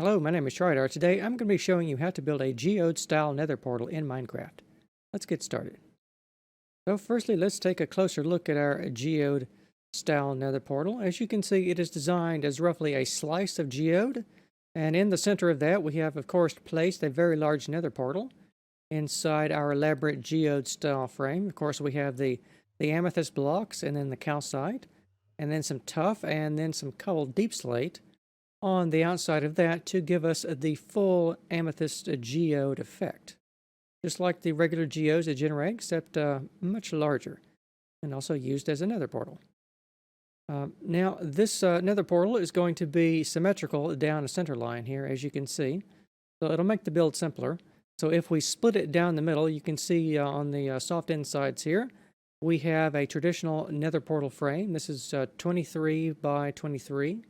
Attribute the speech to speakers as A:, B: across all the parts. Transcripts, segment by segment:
A: Hello, my name is Trydar. Today I'm going to be showing you how to build a geode-style nether portal in Minecraft. Let's get started. So firstly, let's take a closer look at our geode-style nether portal. As you can see, it is designed as roughly a slice of geode. And in the center of that, we have, of course, placed a very large nether portal inside our elaborate geode-style frame. Of course, we have the amethyst blocks and then the calcite, and then some tuff, and then some cobbled deep slate on the outside of that to give us the full amethyst geode effect. Just like the regular geodes that generate, except much larger, and also used as a nether portal. Now, this nether portal is going to be symmetrical down a center line here, as you can see. So it'll make the build simpler. So if we split it down the middle, you can see on the soft insides here, we have a traditional nether portal frame. This is 23 by 23.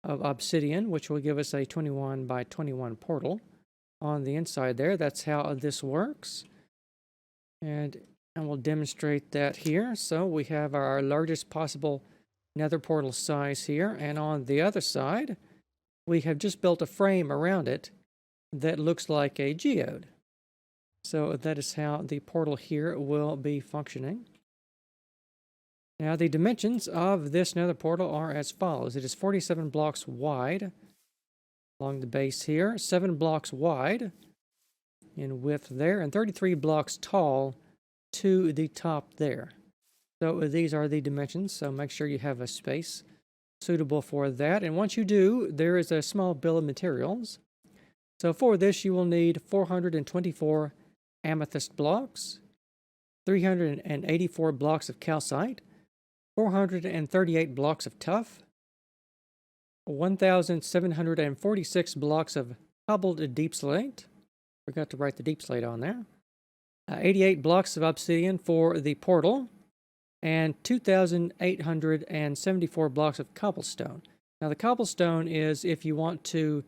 A: Of obsidian, which will give us a 21 by 21 portal on the inside there. That's how this works. And we'll demonstrate that here. So we have our largest possible nether portal size here. And on the other side, we have just built a frame around it that looks like a geode. So that is how the portal here will be functioning. Now, the dimensions of this nether portal are as follows. It is 47 blocks wide along the base here, 7 blocks wide in width there, and 33 blocks tall to the top there. So these are the dimensions, so make sure you have a space suitable for that. And once you do, there is a small bill of materials. So for this, you will need 424 amethyst blocks, 384 blocks of calcite, 438 blocks of tuff, 1,746 blocks of cobbled deep slate. Forgot to write the deep slate on there. 88 blocks of obsidian for the portal, and 2,874 blocks of cobblestone. Now the cobblestone is if you want to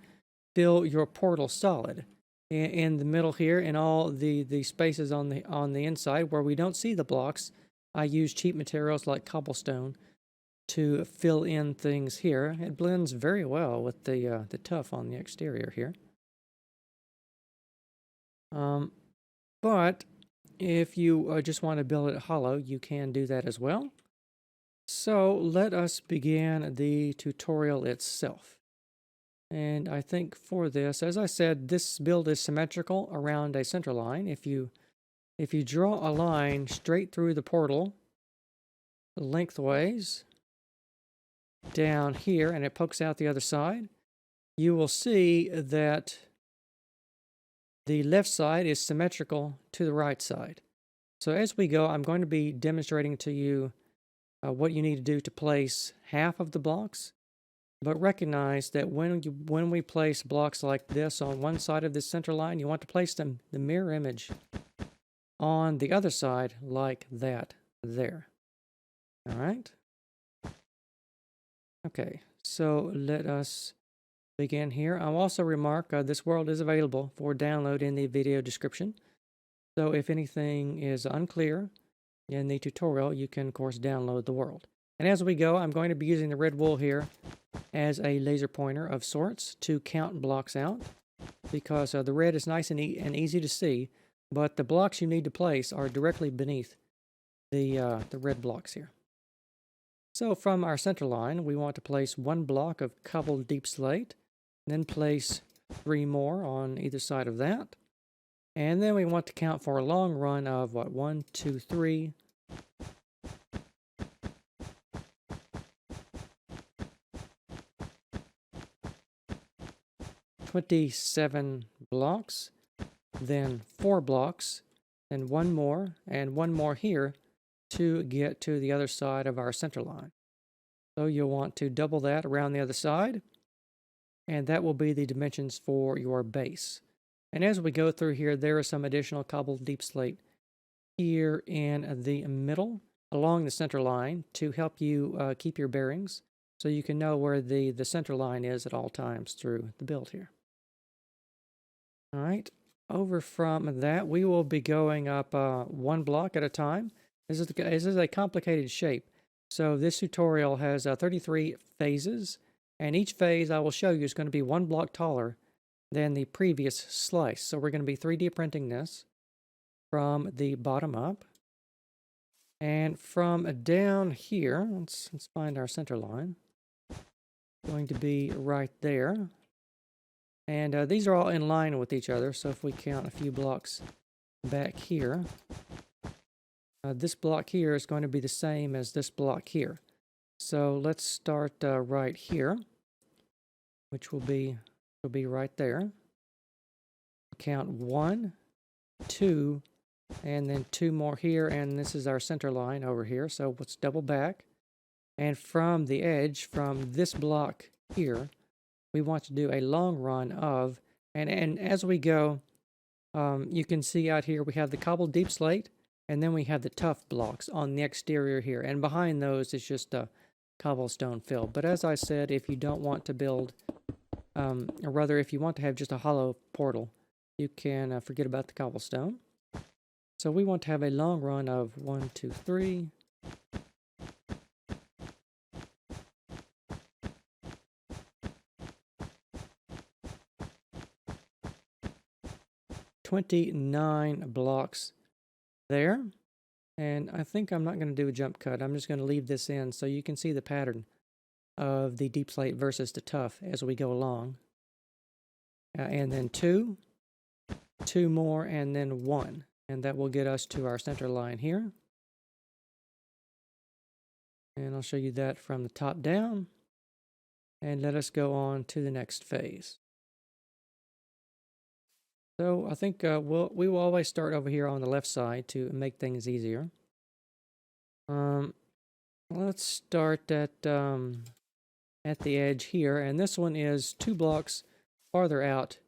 A: fill your portal solid. In the middle here, in all the spaces on the inside where we don't see the blocks, I use cheap materials like cobblestone to fill in things here. It blends very well with the tuff on the exterior here. But if you just want to build it hollow, you can do that as well. So let us begin the tutorial itself. And I think for this, as I said, this build is symmetrical around a center line. If you draw a line straight through the portal, lengthways, down here, and it pokes out the other side, you will see that the left side is symmetrical to the right side. So as we go, I'm going to be demonstrating to you what you need to do to place half of the blocks. But recognize that when we place blocks like this on one side of this center line, you want to place them the mirror image on the other side like that there. All right. Okay, so let us begin here. I'll also remark this world is available for download in the video description. So if anything is unclear in the tutorial, you can, of course, download the world. And as we go, I'm going to be using the red wool here as a laser pointer of sorts to count blocks out, because the red is nice and easy to see, but the blocks you need to place are directly beneath the red blocks here. So from our center line, we want to place 1 block of cobbled deep slate, then place 3 more on either side of that. And then we want to count for a long run of, 1, 2, 3, 27 blocks, then 4 blocks, then 1 more, and 1 more here to get to the other side of our center line. So you'll want to double that around the other side, and that will be the dimensions for your base. And as we go through here, there is some additional cobbled deep slate here in the middle along the center line to help you keep your bearings, so you can know where the center line is at all times through the build here. All right, over from that, we will be going up 1 block at a time. This is a complicated shape. So this tutorial has 33 phases, And each phase I will show you is going to be 1 block taller than the previous slice. So we're going to be 3D printing this from the bottom up. And from down here, let's find our center line. Going to be right there. And these are all in line with each other. So if we count a few blocks back here, this block here is going to be the same as this block here. So let's start right here, which will be right there. Count 1, 2, and then 2 more here, and this is our center line over here. So let's double back. And from the edge, from this block here, we want to do a long run of, and as we go, you can see out here we have the cobbled deep slate, and then we have the tough blocks on the exterior here. And behind those is just a cobblestone fill. But as I said, if you don't want to build, or rather if you want to have just a hollow portal, you can forget about the cobblestone. So we want to have a long run of 1, 2, 3. $29 blocks there. And I think I'm not going to do a jump cut. I'm just going to leave this in so you can see the pattern of the deep slate versus the tough as we go along. And then 2 more, and then 1. And that will get us to our center line here. And I'll show you that from the top down. And let us go on to the next phase. So I think we will always start over here on the left side to make things easier. Let's start at the edge here, and this one is 2 blocks farther out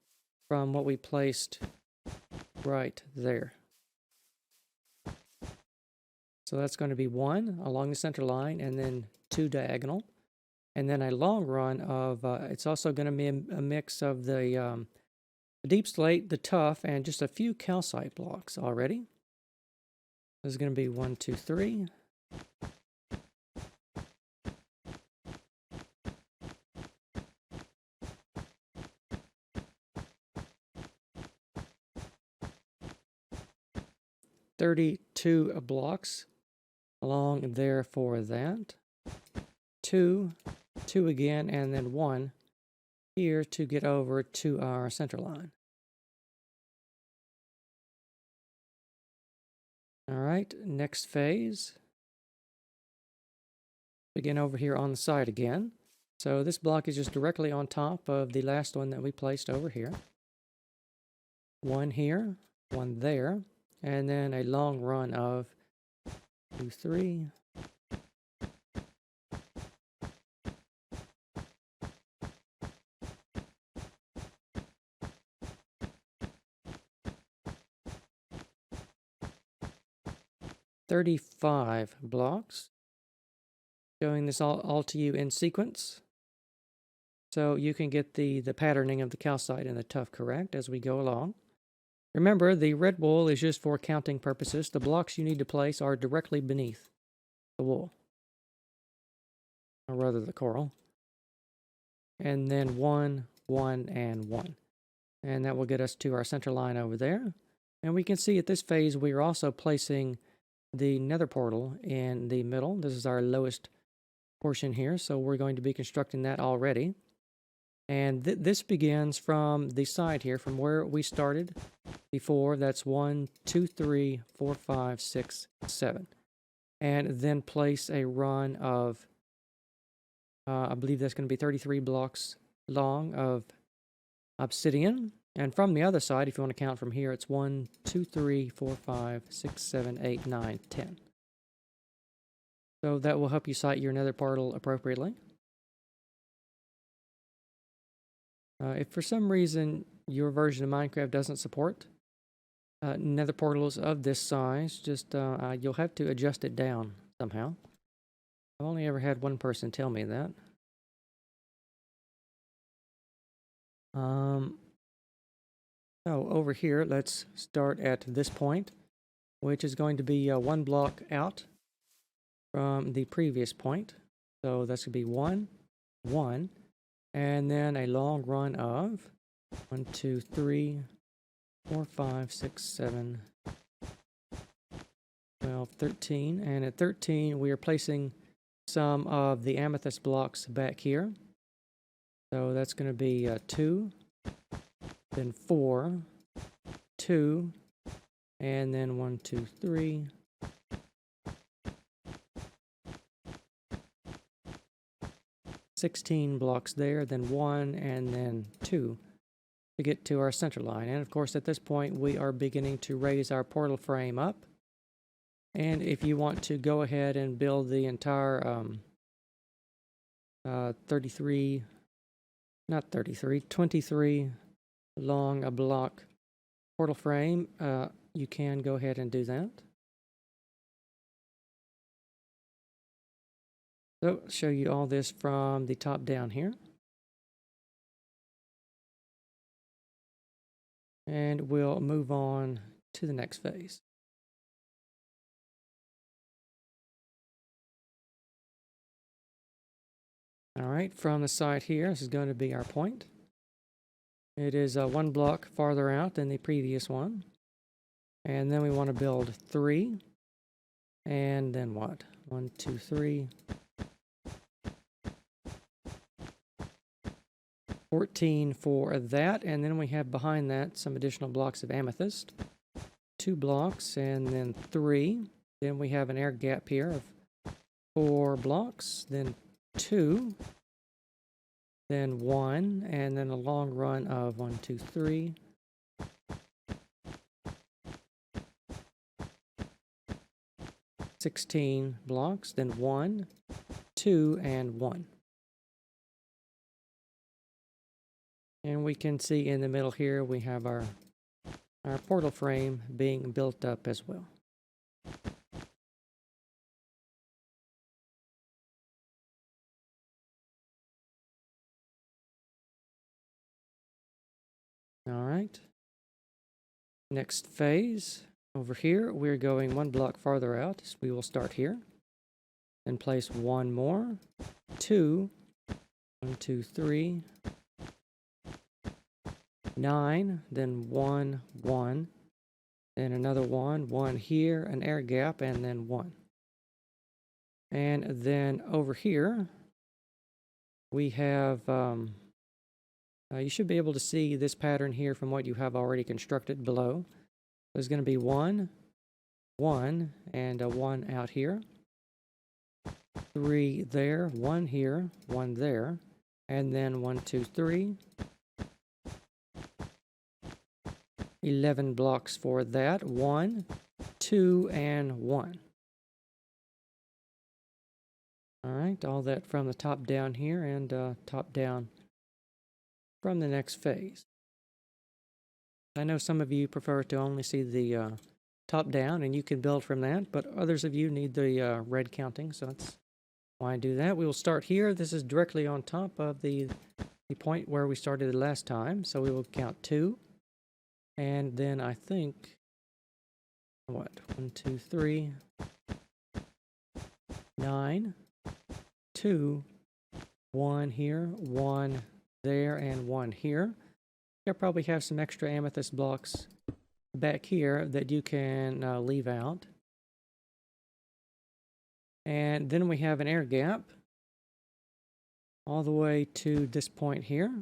A: from what we placed right there. So that's going to be 1 along the center line, and then 2 diagonal, and then a long run of. It's also going to be a mix of the deep slate, the tough, and just a few calcite blocks already. This is going to be 1, 2, 3. $32 blocks along there for that. 2 again, and then 1 here to get over to our center line. All right, next phase. Begin over here on the side again. So this block is just directly on top of the last one that we placed over here. 1 here, 1 there, and then a long run of 2, 3. $35 blocks. Showing this all to you in sequence. So you can get the patterning of the calcite and the tough correct as we go along. Remember, the red wool is just for counting purposes. The blocks you need to place are directly beneath the wool. Or rather the coral. And then 1, 1, and 1. And that will get us to our center line over there. And we can see at this phase we are also placing the nether portal in the middle. This is our lowest portion here, so we're going to be constructing that already. And this begins from the side here, from where we started before. That's 1, 2, 3, 4, 5, 6, 7. And then place a run of, I believe that's going to be 33 blocks long of obsidian. And from the other side, if you want to count from here, it's 1, 2, 3, 4, 5, 6, 7, 8, 9, 10. So that will help you site your nether portal appropriately. If for some reason your version of Minecraft doesn't support nether portals of this size, just you'll have to adjust it down somehow. I've only ever had one person tell me that. So over here, let's start at this point, which is going to be 1 block out from the previous point. So that's going to be 1, 1, and then a long run of 1, 2, 3, 4, 5, 6, 7, 12, 13, and at 13 we are placing some of the amethyst blocks back here. So that's going to be 2, then 4, 2, and then 1, 2, 3, 16 blocks there, then 1, and then 2 to get to our center line. And of course at this point we are beginning to raise our portal frame up. And if you want to go ahead and build the entire 23 long block portal frame, you can go ahead and do that. So I'll show you all this from the top down here. And we'll move on to the next phase. All right, from the side here, this is going to be our point. It is 1 block farther out than the previous one. And then we want to build 3. And then what? 1, 2, 3. 14 for that. And then we have behind that some additional blocks of amethyst. 2 blocks and then 3. Then we have an air gap here of 4 blocks. Then 2. Then 1. And then a long run of 1, 2, 3. 16 blocks, then 1, 2, and 1. And we can see in the middle here we have our portal frame being built up as well. All right. Next phase. Over here, we're going 1 block farther out, so we will start here. Then place 1 more, 2, 1, 2, 3, 9, then 1, 1, then another 1, 1 here, an air gap, and then 1. And then over here, we have, you should be able to see this pattern here from what you have already constructed below. There's going to be 1, 1, and a 1 out here. 3 there, 1 here, 1 there, and then 1, 2, 3. 11 blocks for that. 1, 2, and 1. All right, all that from the top down here and top down from the next phase. I know some of you prefer to only see the top down, and you can build from that, but others of you need the red counting, so that's why I do that. We will start here. This is directly on top of the point where we started the last time, so we will count 2, and then I think, 1, 2, 3, 9, 2, 1 here, 1 there, and 1 here. You'll probably have some extra amethyst blocks back here that you can leave out. And then we have an air gap all the way to this point here.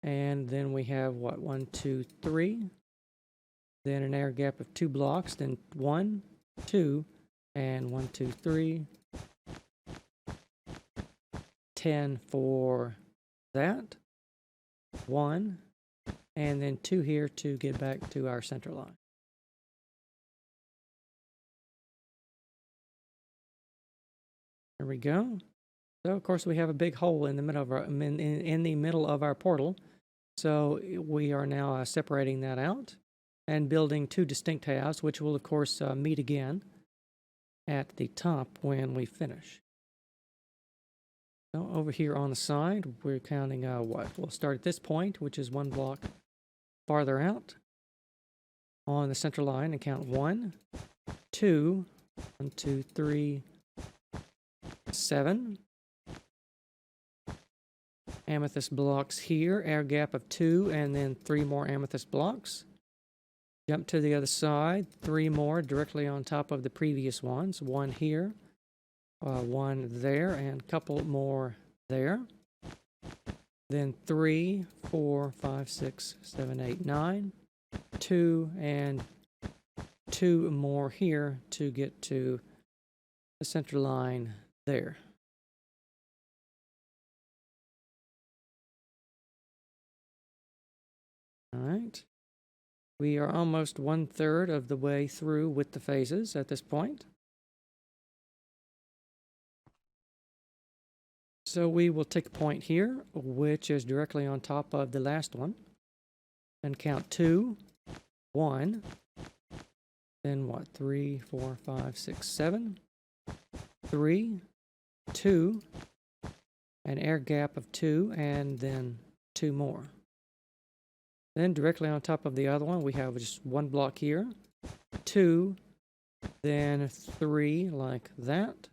A: And then we have, what, 1, 2, 3. Then an air gap of 2 blocks, then 1, 2, and 1, 2, 3. 10 for that. 1, and then 2 here to get back to our center line. There we go. So of course we have a big hole in the middle of our in the middle of our portal. So we are now separating that out and building 2 distinct halves, which will of course meet again at the top when we finish. So over here on the side, we're counting what? We'll start at this point, which is 1 block farther out on the center line, and count 1, 2, 1, 2, 3, 7, amethyst blocks here, air gap of 2, and then 3 more amethyst blocks. Jump to the other side, 3 more directly on top of the previous ones. 1 here, 1 there, and a couple more there. Then 3, 4, 5, 6, 7, 8, 9. 2 and 2 more here to get to the center line there. All right. We are almost 1/3 of the way through with the phases at this point. So we will take a point here, which is directly on top of the last one, and count 2, 1, then what, 3, 4, 5, 6, 7, 3, 2, an air gap of 2, and then 2 more. Then directly on top of the other one, we have just 1 block here, 2, then 3 like that,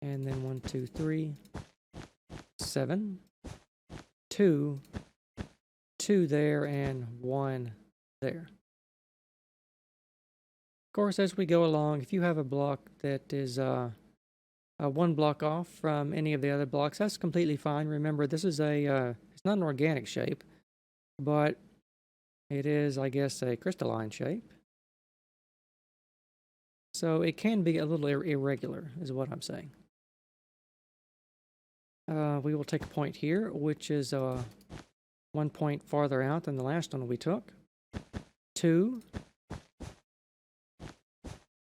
A: and then 1, 2, 3, 7, 2, 2 there, and 1 there. Of course, as we go along, if you have a block that is 1 block off from any of the other blocks, that's completely fine. Remember, this is it's not an organic shape, but it is, I guess, a crystalline shape. So it can be a little irregular, is what I'm saying. We will take a point here, which is 1 point farther out than the last one we took. 2.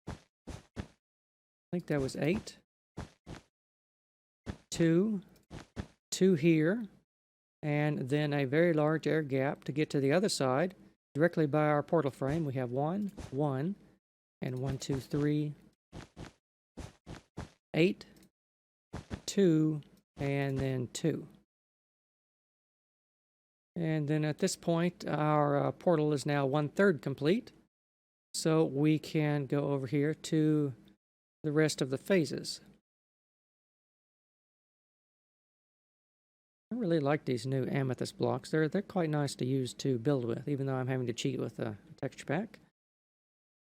A: I think that was 8. 2. 2 here. And then a very large air gap to get to the other side. Directly by our portal frame, we have 1, 1, and 1, 2, 3, 8, 2, and then 2. And then at this point, our portal is now 1/3 complete. So we can go over here to the rest of the phases. I really like these new amethyst blocks. They're quite nice to use to build with, even though I'm having to cheat with a texture pack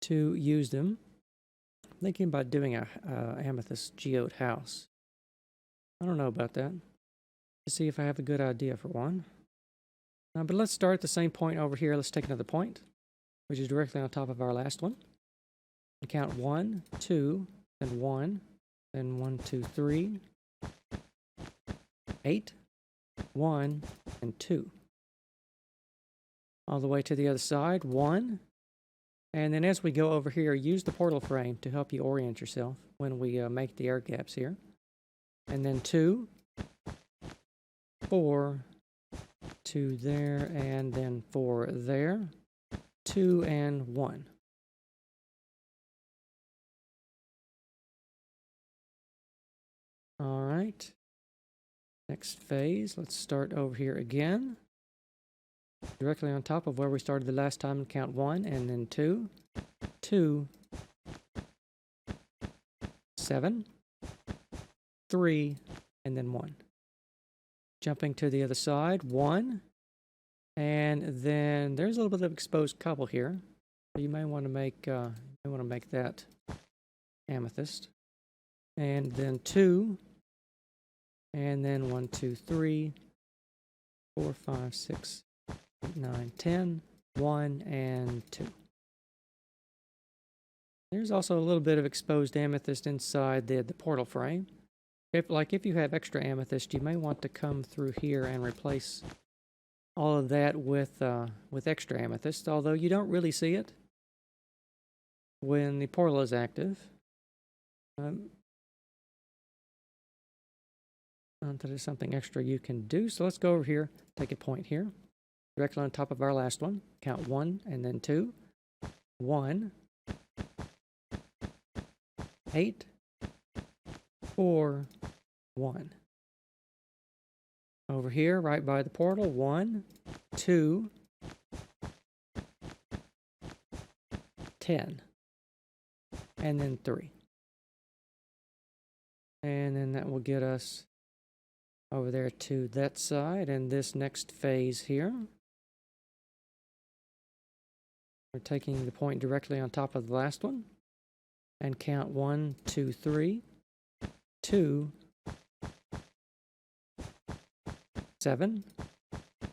A: to use them. I'm thinking about doing a amethyst geode house. I don't know about that. Let's see if I have a good idea for one. But let's start at the same point over here. Let's take another point, which is directly on top of our last one. And count 1, 2, then 1, then 1, 2, 3, 8, 1, and 2. All the way to the other side, 1. And then as we go over here, use the portal frame to help you orient yourself when we make the air gaps here. And then 2, 4, 2 there, and then 4 there, 2 and 1. All right. Next phase, let's start over here again. Directly on top of where we started the last time, and count 1, and then 2, 2, 7, 3, and then 1. Jumping to the other side, 1, and then there's a little bit of exposed cobble here. So you may want to make that amethyst. And then 2, and then 1, 2, 3, 4, 5, 6, 8, 9, 10, 1, and 2. There's also a little bit of exposed amethyst inside the portal frame. If you have extra amethyst, you may want to come through here and replace all of that with extra amethyst, although you don't really see it when the portal is active. That is something extra you can do. So let's go over here, take a point here, directly on top of our last one. Count 1 and then 2. 1, 8, 4, 1. Over here, right by the portal, 1, 2, 10, and then 3. And then that will get us over there to that side, and this next phase here. We're taking the point directly on top of the last one and count 1, 2, 3, 2, 7,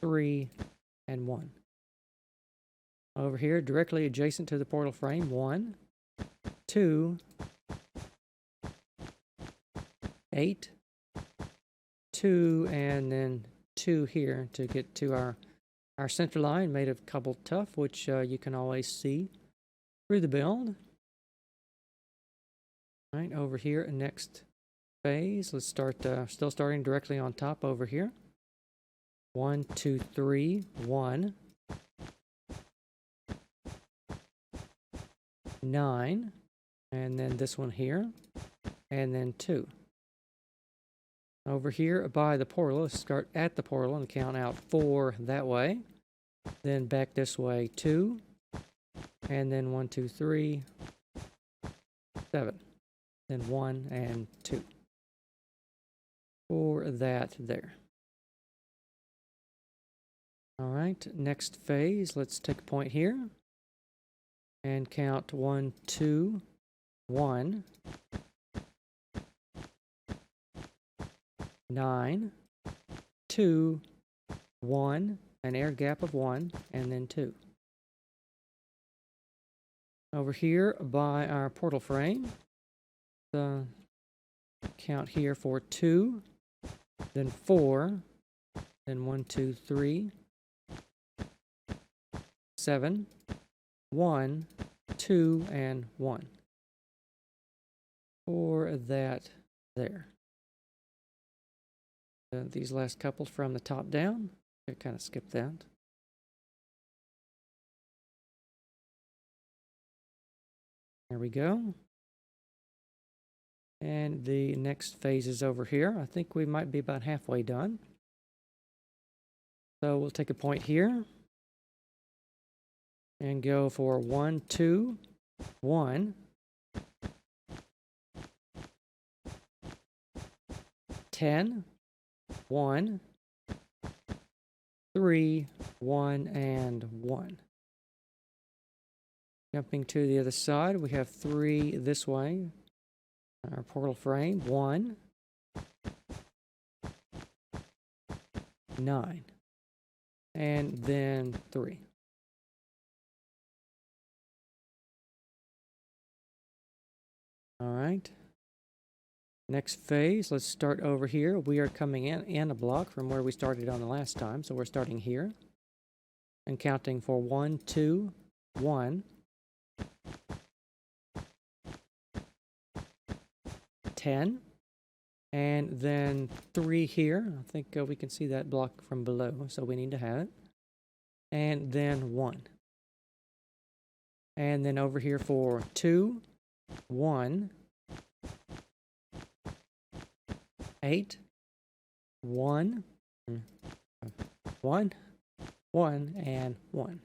A: 3, and 1. Over here, directly adjacent to the portal frame, 1, 2, 8, 2, and then 2 here to get to our center line made of cobbled tuff, which you can always see through the build. All right, over here, next phase. Let's start, still starting directly on top over here. 1, 2, 3, 1, 9, and then this one here, and then 2. Over here by the portal, let's start at the portal and count out 4 that way. Then back this way, 2, and then 1, 2, 3, 7. Then 1 and 2. For that there. All right, next phase, let's take a point here and count 1, 2, 1, 9, 2, 1, an air gap of 1, and then 2. Over here by our portal frame, count here for 2, then 4, then 1, 2, 3, 7, 1, 2, and 1. For that there. These last couple from the top down, I kind of skipped that. There we go. And the next phase is over here. I think we might be about halfway done. So we'll take a point here and go for 1, 2, 1, 10, 1, 3, 1, and 1. Jumping to the other side, we have 3 this way. Our portal frame, 1, 9, and then 3. All right. Next phase, let's start over here. We are coming in a block from where we started on the last time, so we're starting here and counting for 1, 2, 1, 10, and then 3 here. I think we can see that block from below, so we need to have it. And then 1. And then over here for 2, 1, 8, 1, 1, 1, and 1.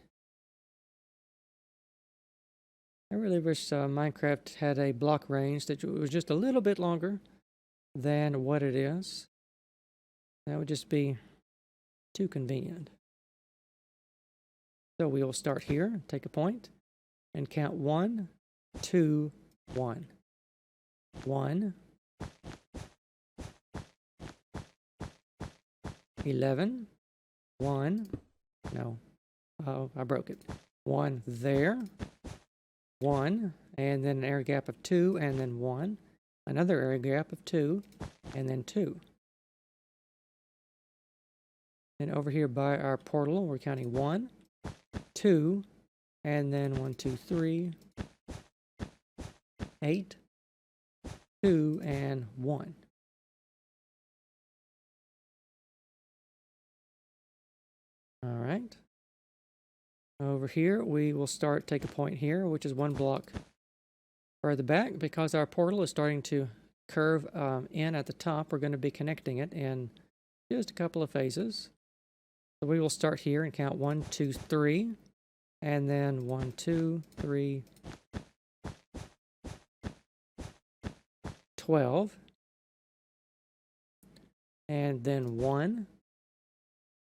A: I really wish Minecraft had a block range that was just a little bit longer than what it is. That would just be too convenient. So we will start here, take a point, and count 1, 2, 1. 1, 11, 1, no, oh, I broke it. 1 there, 1, and then an air gap of 2, and then 1, another air gap of 2, and then 2. And over here by our portal, we're counting 1, 2, and then 1, 2, 3, 8, 2, and 1. All right. Over here, we will take a point here, which is 1 block further back. Because our portal is starting to curve in at the top, we're going to be connecting it in just a couple of phases. So we will start here and count 1, 2, 3, and then 1, 2, 3, 12, and then 1.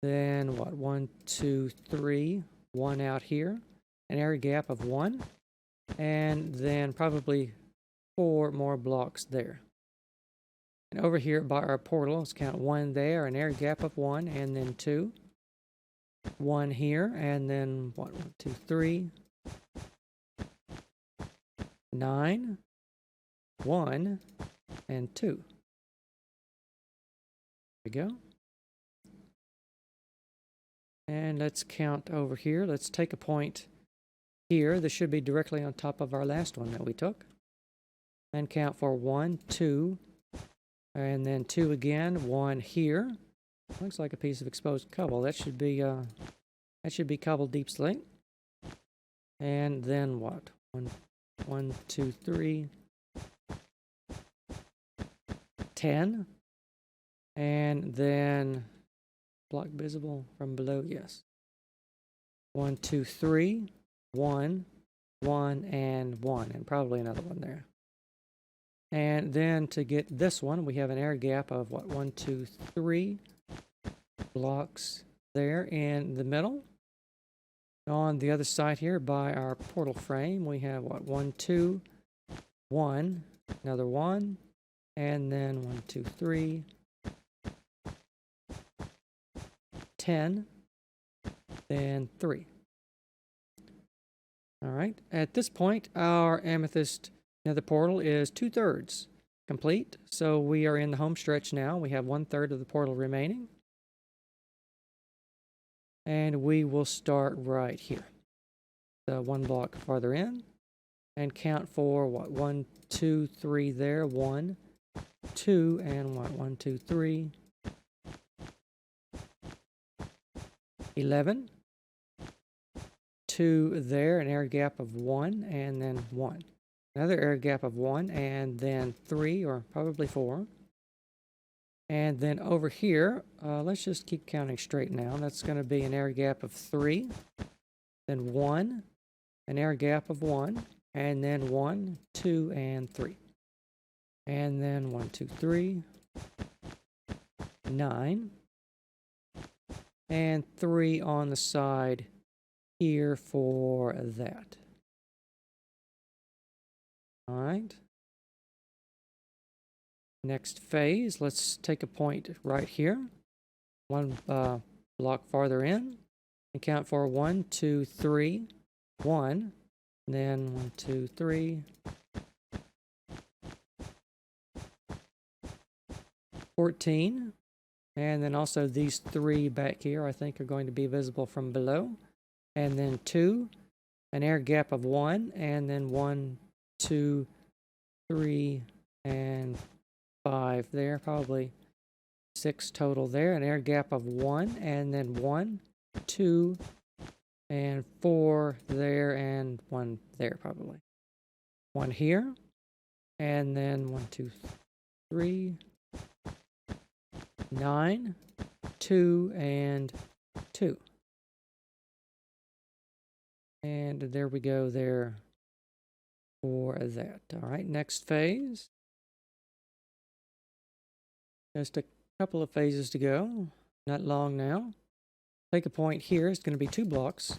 A: Then what? 1, 2, 3, 1 out here, an air gap of 1, and then probably 4 more blocks there. And over here by our portal, let's count 1 there, an air gap of 1, and then 2. 1 here, and then what? 1, 2, 3, 9, 1, and 2. There we go. And let's count over here. Let's take a point here. This should be directly on top of our last one that we took. And count for 1, 2, and then 2 again. 1 here. Looks like a piece of exposed cobble. That should be cobble deep slate. And then what? 1, 2, 3, 10. And then block visible from below, yes. 1, 2, 3, 1, 1, and 1, and probably another one there. And then to get this one, we have an air gap of what? 1, 2, 3 blocks there in the middle. On the other side here by our portal frame, we have what? 1, 2, 1, another 1, and then 1, 2, 3, 10, then 3. All right, at this point, our amethyst nether portal is 2/3 complete. So we are in the home stretch now. We have 1/3 of the portal remaining. And we will start right here. The 1 block farther in. And count for what? 1, 2, 3 there. 1, 2, and what? 1, 2, 3. 11. 2 there, an air gap of 1, and then 1. Another air gap of 1, and then 3, or probably 4. And then over here, let's just keep counting straight now. That's going to be an air gap of 3, then 1, an air gap of 1, and then 1, 2, and 3. And then 1, 2, 3, 9, and 3 on the side here for that. All right. Next phase, let's take a point right here. 1 block farther in. And count for 1, 2, 3, 1. And then 1, 2, 3. 14. And then also these 3 back here, I think, are going to be visible from below. And then 2, an air gap of 1, and then 1, 2, 3, and 5 there, probably 6 total there, an air gap of 1, and then 1, 2, and 4 there, and 1 there, probably 1 here, and then 1, 2, 3, 9, 2, and 2. And there we go there for that. All right, next phase. Just a couple of phases to go. Not long now. Take a point here. It's going to be 2 blocks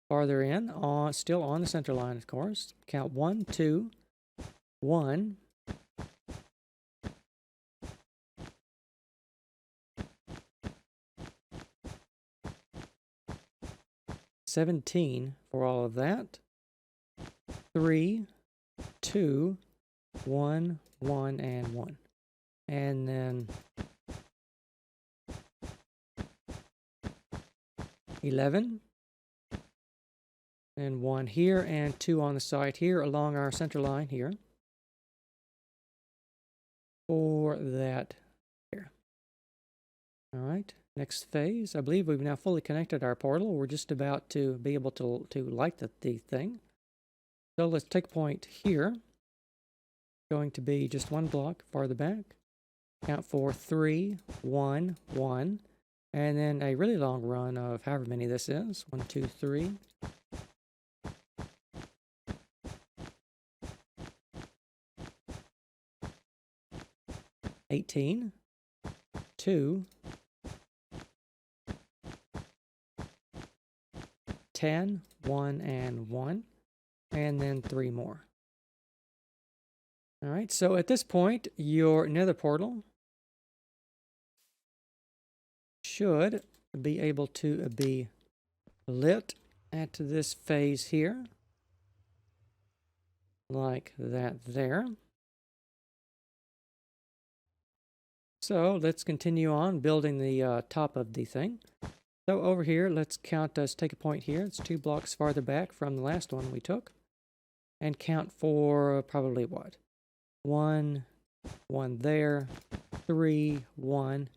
A: farther in, still on the center line, of course. Count 1, 2, 1. 17 for all of that. 3, 2, 1, 1, and 1. And then 11. And 1 here, and 2 on the side here along our center line here. For that here. All right. Next phase, I believe we've now fully connected our portal. We're just about to be able to light the thing. So let's take a point here. Going to be just 1 block farther back. Count for 3, 1, 1. And then a really long run of however many this is. 1, 2, 3. 18. 2, 10, 1, and 1, and then 3 more. All right, so at this point, your nether portal should be able to be lit at this phase here, like that there. So let's continue on building the top of the thing. So over here, let's take a point here. It's 2 blocks farther back from the last one we took. And count for probably what? 1, 1 there, 3, 1,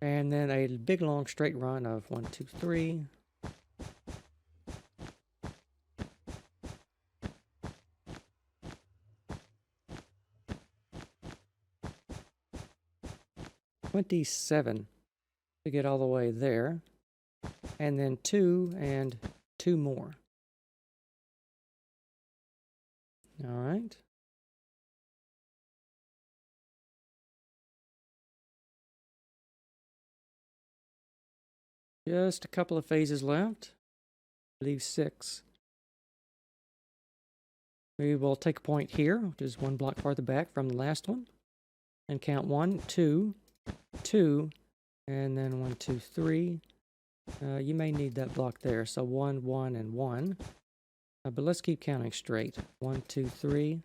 A: and then a big long straight run of 1, 2, 3. $27 to get all the way there, and then 2 and 2 more. All right. Just a couple of phases left. I believe 6. We will take a point here, which is 1 block farther back from the last one, and count 1, 2, 2, and then 1, 2, 3. You may need that block there, so 1, 1, and 1. But let's keep counting straight. 1, 2, 3.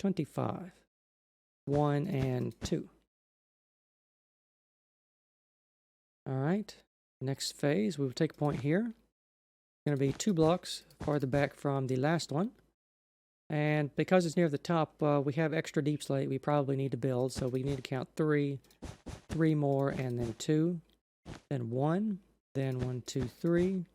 A: $25. 1 and 2. All right. Next phase, we will take a point here. It's going to be 2 blocks farther back from the last one. And because it's near the top, we have extra deep slate we probably need to build. So we need to count 3, 3 more, and then 2, then 1, then 1, 2, 3.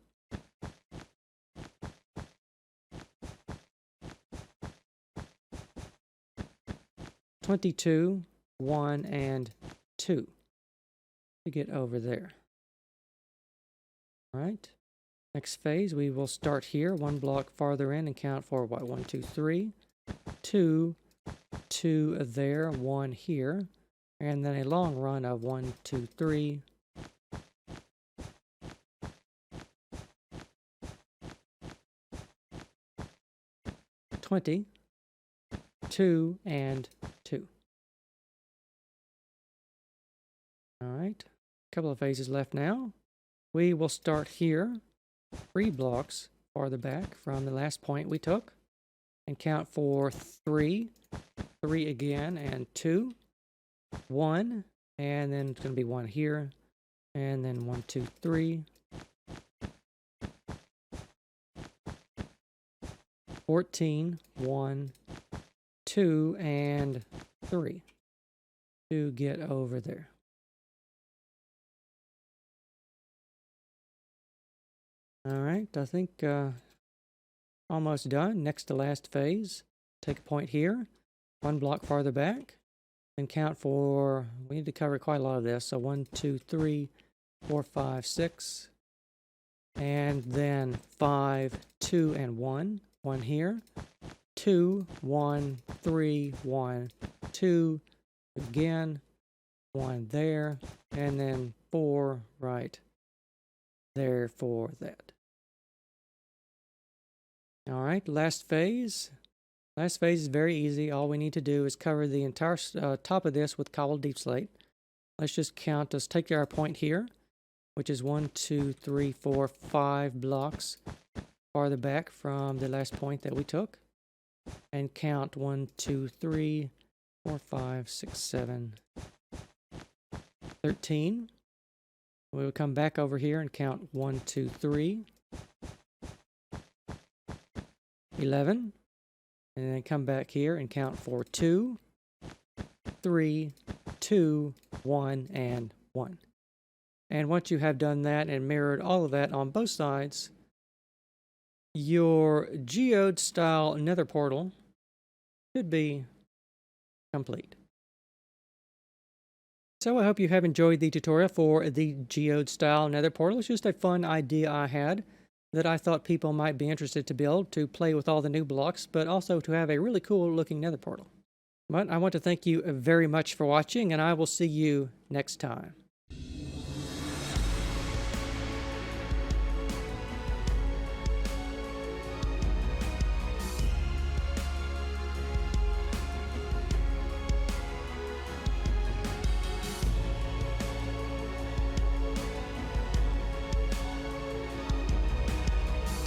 A: $22, 1, and 2 to get over there. All right. Next phase, we will start here, 1 block farther in, and count for what? 1, 2, 3, 2, 2 there, 1 here, and then a long run of 1, 2, 3. $20, 2, and 2. All right, a couple of phases left now. We will start here, 3 blocks farther back from the last point we took, and count for 3, 3 again, and 2, 1, and then it's going to be 1 here, and then 1, 2, 3. 14, 1, 2, and 3 to get over there. All right, I think almost done. Next to last phase. Take a point here, 1 block farther back, and count for, we need to cover quite a lot of this, so 1, 2, 3, 4, 5, 6, and then 5, 2, and 1. 1 here, 2, 1, 3, 1, 2, again, 1 there, and then 4 right there for that. All right, last phase. Last phase is very easy. All we need to do is cover the entire top of this with cobbled deep slate. Let's just count. Let's take our point here, which is 1, 2, 3, 4, 5 blocks farther back from the last point that we took, and count 1, 2, 3, 4, 5, 6, 7, 13. We will come back over here and count 1, 2, 3, 11, and then come back here and count for 2, 3, 2, 1, and 1. And once you have done that and mirrored all of that on both sides, your geode style nether portal should be complete. So I hope you have enjoyed the tutorial for the geode style nether portal. It's just a fun idea I had that I thought people might be interested to build to play with all the new blocks, but also to have a really cool looking nether portal. But I want to thank you very much for watching, and I will see you next time.